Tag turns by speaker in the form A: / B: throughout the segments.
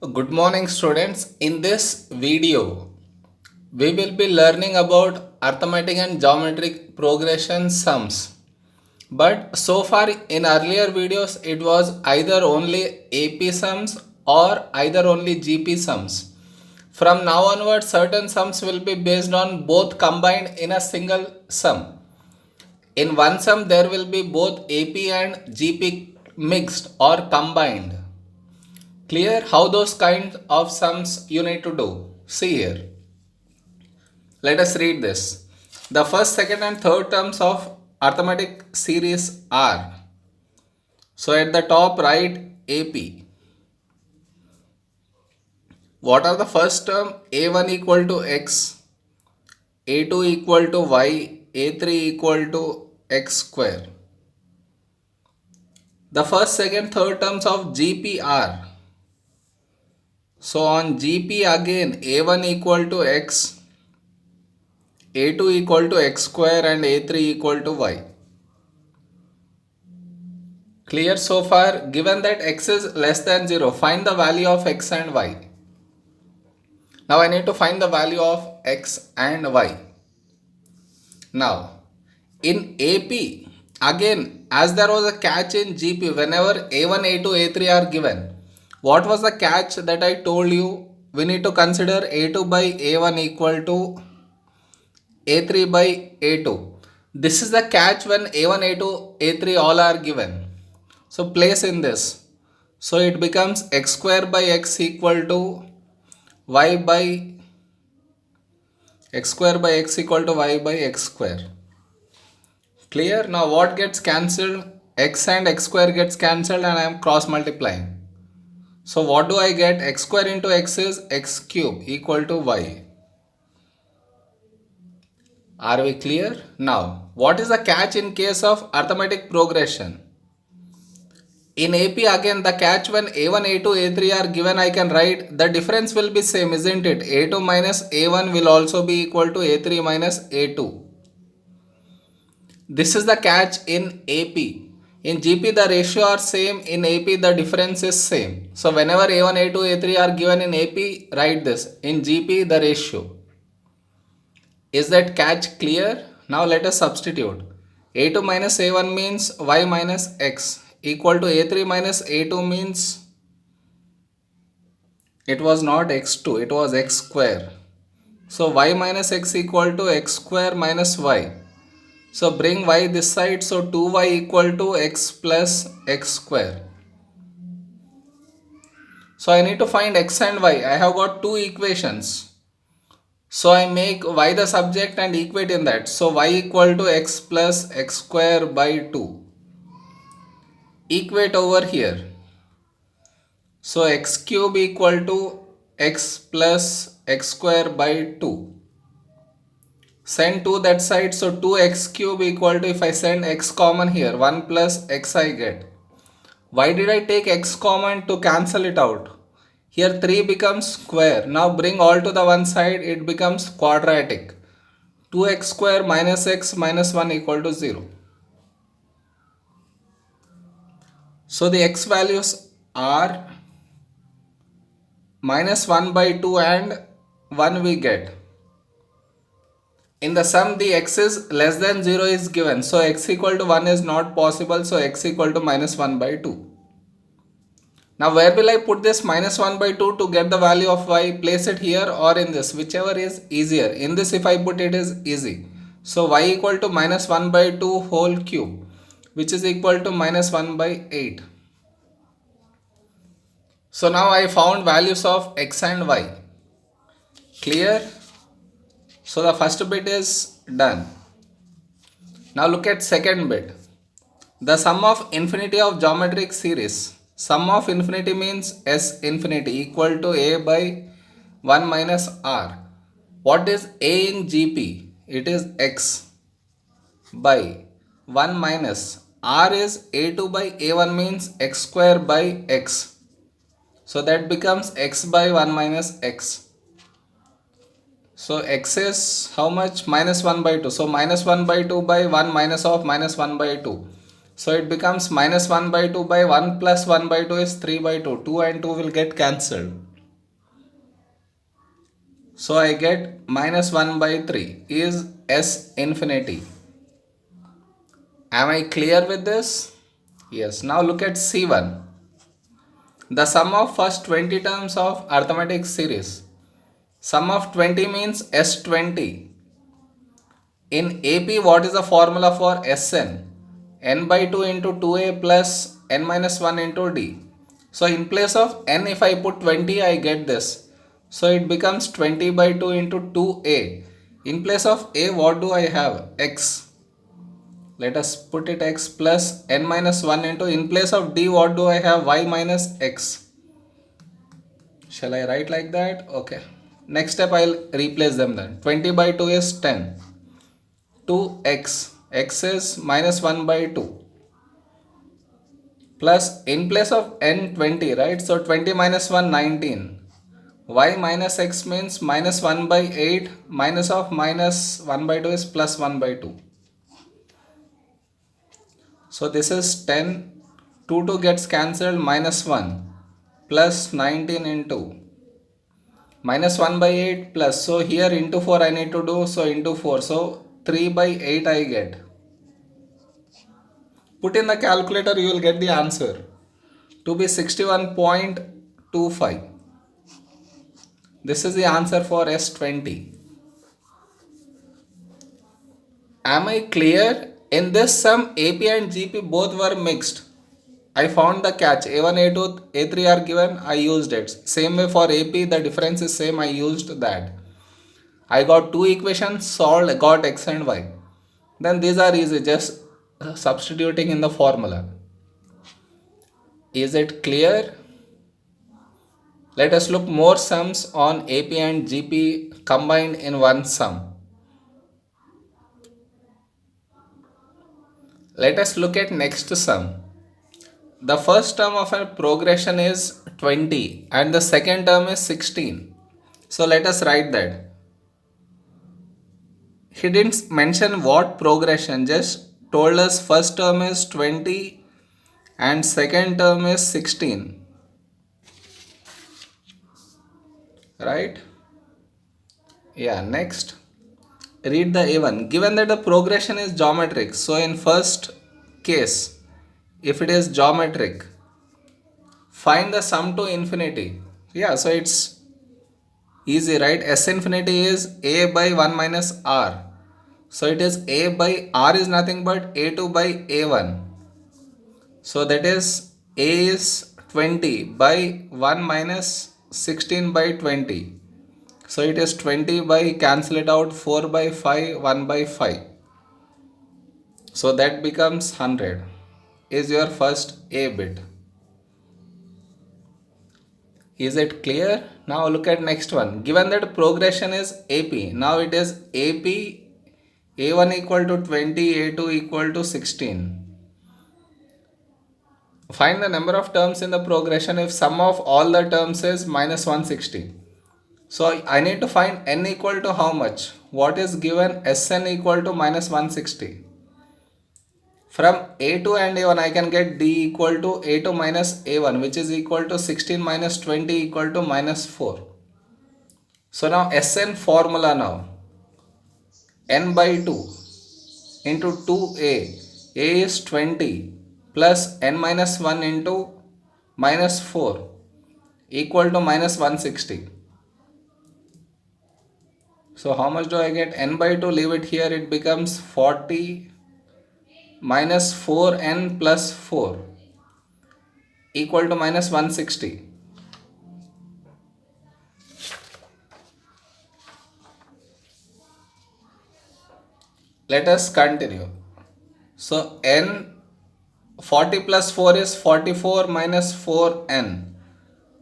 A: Good morning, students. In this video, we will be learning about arithmetic and geometric progression sums. But so far in earlier videos, it was either only AP sums or either only GP sums. From now onward, certain sums will be based on both combined in a single sum. In one sum, there will be both AP and GP mixed or combined. Clear how those kinds of sums you need to do? See here. Let us read this. The first, second and third terms of arithmetic series are. So at the top write AP. What are the first term? A1 equal to X, A2 equal to Y, A3 equal to X square. The first, second, third terms of GP are. So on GP again A1 equal to X, A2 equal to X square and A3 equal to Y. Clear so far? Given that X is less than 0, find the value of X and Y. Now I need to find the value of X and Y. Now in AP, again as there was a catch in GP, whenever A1, A2, A3 are given, what was the catch that I told you? We need to consider A2 by A1 equal to A3 by A2. This is the catch when A1, A2, A3 all are given. So place in this. So it becomes X square by X equal to Y by X square by X equal to Y by X square. Clear? Now what gets cancelled? X and X square gets cancelled and I am cross multiplying. So what do I get? X square into X is X cube equal to Y. Are we clear? Now, what is the catch in case of arithmetic progression? In AP again the catch when A1, A2, A3 are given, I can write the difference will be same, isn't it? A2 minus A1 will also be equal to A3 minus A2. This is the catch in AP. In GP the ratio are same, in AP the difference is same. So whenever A1, A2, A3 are given in AP, write this. In GP the ratio. Is that catch clear? Now let us substitute. A2 minus A1 means Y minus X equal to A3 minus A2 means it was not X2, it was X square. So Y minus X equal to X square minus Y. So bring Y this side, so 2Y equal to X plus X square. So I need to find X and Y. I have got two equations. So I make Y the subject and equate in that. So Y equal to X plus X square by 2. Equate over here. So X cube equal to X plus X square by 2. Send 2 that side. So 2X cube equal to, if I send X common here, 1 plus X I get. Why did I take X common? To cancel it out. Here 3 becomes square. Now bring all to the one side, it becomes quadratic. 2x square minus x minus 1 equal to 0. So the x values are minus 1 by 2 and 1 we get. In the sum the x is less than 0 is given. So x equal to 1 is not possible. So x equal to minus 1 by 2. Now where will I put this minus 1 by 2 to get the value of y? Place it here or in this, whichever is easier. In this if I put it is easy. So y equal to minus 1 by 2 whole cube, which is equal to minus 1 by 8. So now I found values of x and y. Clear? So the first bit is done. Now look at second bit. The sum of infinity of geometric series. Sum of infinity means S infinity equal to A by 1 minus R. What is A in GP? It is X by 1 minus R is A2 by A1 means X square by X. So that becomes X by 1 minus X. So X is how much? Minus 1 by 2. So minus 1 by 2 by 1 minus of minus 1 by 2. So it becomes minus 1 by 2 by 1 plus 1 by 2 is 3 by 2. 2 and 2 will get cancelled. So I get minus 1 by 3 is S infinity. Am I clear with this? Yes. Now look at C1. The sum of first 20 terms of arithmetic series. Sum of 20 means S20. In AP, what is the formula for Sn? N by 2 into 2a plus n minus 1 into d. So in place of n, if I put 20, I get this. So it becomes 20 by 2 into 2a. In place of a, what do I have? X. Let us put it x plus n minus 1 into, in place of d, what do I have? Y minus x. Shall I write like that? Okay. Next step, I'll replace them then. 20 by 2 is 10. 2x. X is minus 1 by 2. Plus, in place of n, 20, right? So 20 minus 1, 19. Y minus x means minus 1 by 8. Minus of minus 1 by 2 is plus 1 by 2. So this is 10. 2 gets cancelled, minus 1. Plus 19 into minus 1 by 8 plus. So here into 4 I need to do. So into 4. So 3 by 8 I get. Put in the calculator, you will get the answer to be 61.25. This is the answer for S20. Am I clear? In this sum, AP and GP both were mixed. I found the catch. A1, A2, A3 are given. I used it. Same way for AP, the difference is same. I used that. I got two equations solved, got X and Y. Then these are easy, just substituting in the formula. Is it clear? Let us look more sums on AP and GP combined in one sum. Let us look at next sum. The first term of a progression is 20 and the second term is 16. So let us write that. He didn't mention what progression, just told us first term is 20 and second term is 16. Right? Yeah, next. Read the A1. Given that the progression is geometric, so in first case, if it is geometric, find the sum to infinity. Yeah, so it's easy, right? S infinity is a by 1 minus r. So it is a by r is nothing but a2 by a1. So that is a is 20 by 1 minus 16 by 20. So it is 20 by, cancel it out, 4 by 5, 1 by 5. So that becomes 100 is your first A bit. Is it clear? Now look at next one. Given that progression is AP, now it is AP, A1 equal to 20, A2 equal to 16. Find the number of terms in the progression if sum of all the terms is minus 160. So I need to find n equal to how much? What is given? Sn equal to minus 160. From A2 and A1 I can get D equal to A2 minus A1, which is equal to 16 minus 20 equal to minus 4. So now Sn formula now. N by 2 into 2A. A is 20 plus n minus 1 into minus 4 equal to minus 160. So how much do I get? N by 2, leave it here, it becomes 40 minus 4n plus 4 equal to minus 160. Let us continue. So n, 40 plus 4 is 44 minus 4n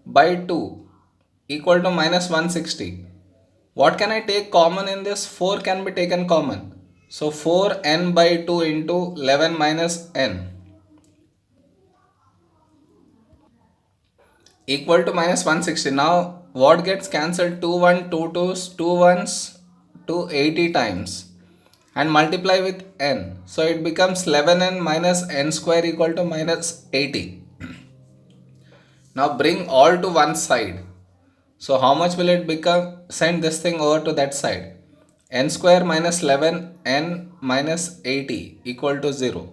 A: by 2 equal to minus 160. What can I take common in this? 4 can be taken common. So 4n by 2 into 11 minus n equal to minus 160. Now what gets cancelled? 2 1, 2 2s, 2 1s, 2 80 times and multiply with n. So it becomes 11n minus n square equal to minus 80. Now bring all to one side. So how much will it become? Send this thing over to that side. N square minus 11 n minus 80 equal to 0.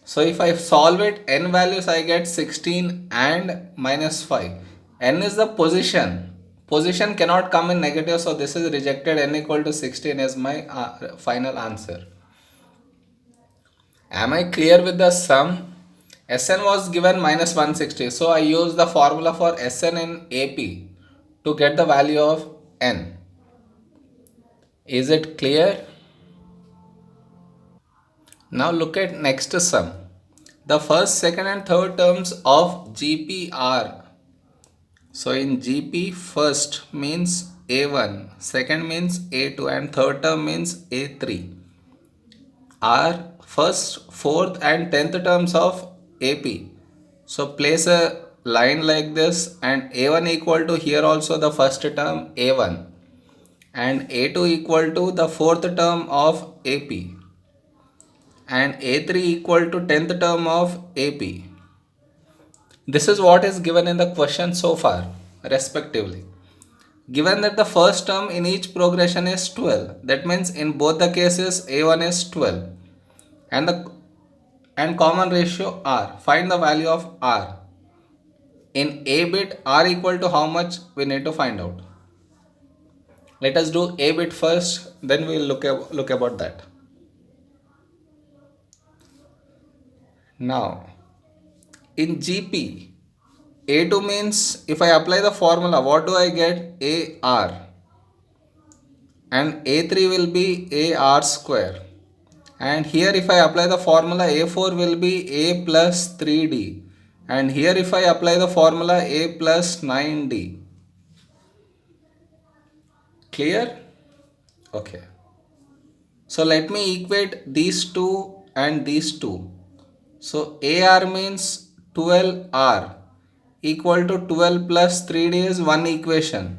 A: So if I solve it, n values I get 16 and minus 5. N is the position. Position cannot come in negative, so this is rejected. N equal to 16 is my final answer. Am I clear with the sum? Sn was given minus 160. So I use the formula for Sn in AP to get the value of n. Is it clear? Now look at next sum. The first, second and third terms of GP are. So in GP, first means A1, second means A2 and third term means A3 are first, fourth and 10th terms of AP. So place a line like this and A1 equal to here also the first term A1 and A2 equal to the fourth term of AP and A3 equal to 10th term of AP. This is what is given in the question so far, respectively. Given that the first term in each progression is 12, that means in both the cases A1 is 12 and common ratio R. Find the value of R. In A bit, R equal to how much we need to find out. Let us do A bit first, then we will look about that. Now, in GP, A2 means if I apply the formula, what do I get? AR. And A3 will be AR square. And here if I apply the formula, A4 will be A plus 3D. And here if I apply the formula, A plus 9D. Clear? Okay. So let me equate these two and these two. So AR means 12R equal to 12 plus 3D is one equation.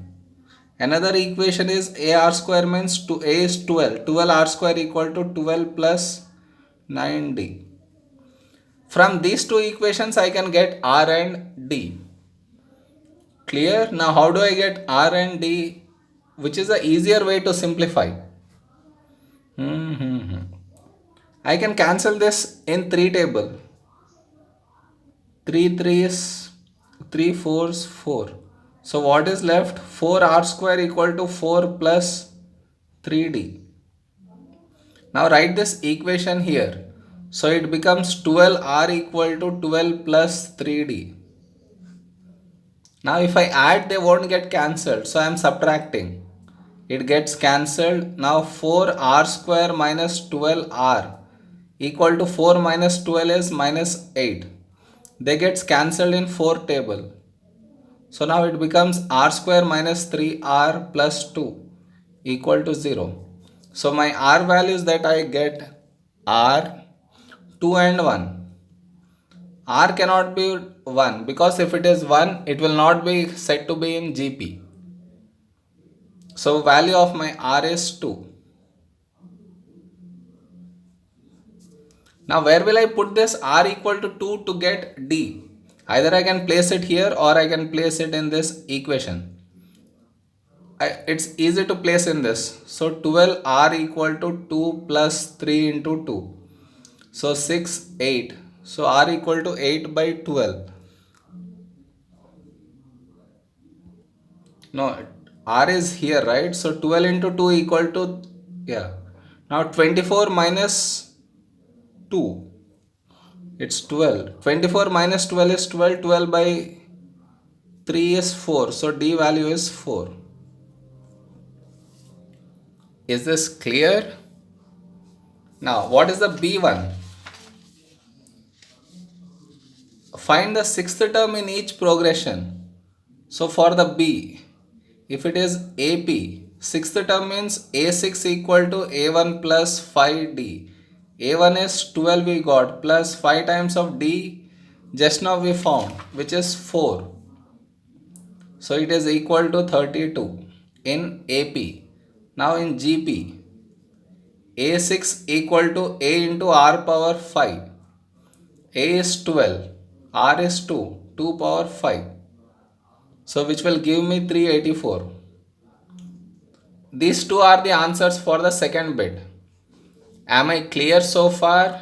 A: Another equation is AR square means A is 12. 12R square equal to 12 plus 9D. From these two equations I can get R and D. Clear? Now how do I get R and D? Which is the easier way to simplify? I can cancel this in 3 table. 3 3s, 3 4s, 4. So what is left? 4R square equal to 4 plus 3D. Now write this equation here. So it becomes 12R equal to 12 plus 3D. Now if I add, they won't get cancelled. So I am subtracting. It gets cancelled. Now 4R square minus 12R equal to 4 minus 12 is minus 8. They gets cancelled in 4 table. So now it becomes R square minus 3R plus 2 equal to 0. So my R values that I get are 2 and 1. R cannot be 1 because if it is 1, it will not be said to be in GP. So value of my R is 2. Now where will I put this R equal to 2 to get D? Either I can place it here or I can place it in this equation. It's easy to place in this. So 12R equal to 2 plus 3 into 2. So 6, 8. So R equal to 8 by 12. No, R is here, right? So 12 into 2 equal to, yeah. Now 24 minus 2. It's 12. 24 minus 12 is 12. 12 by 3 is 4. So D value is 4. Is this clear? Now what is the B1? Find the sixth term in each progression. So for the B, if it is AP, sixth term means A6 equal to A1 plus 5D. A1 is 12 we got plus 5 times of D just now we found, which is 4. So it is equal to 32 in AP. Now in GP, A6 equal to A into R power 5. A is 12, R is 2, 2 power 5. So which will give me 384. These two are the answers for the second bit. Am I clear so far?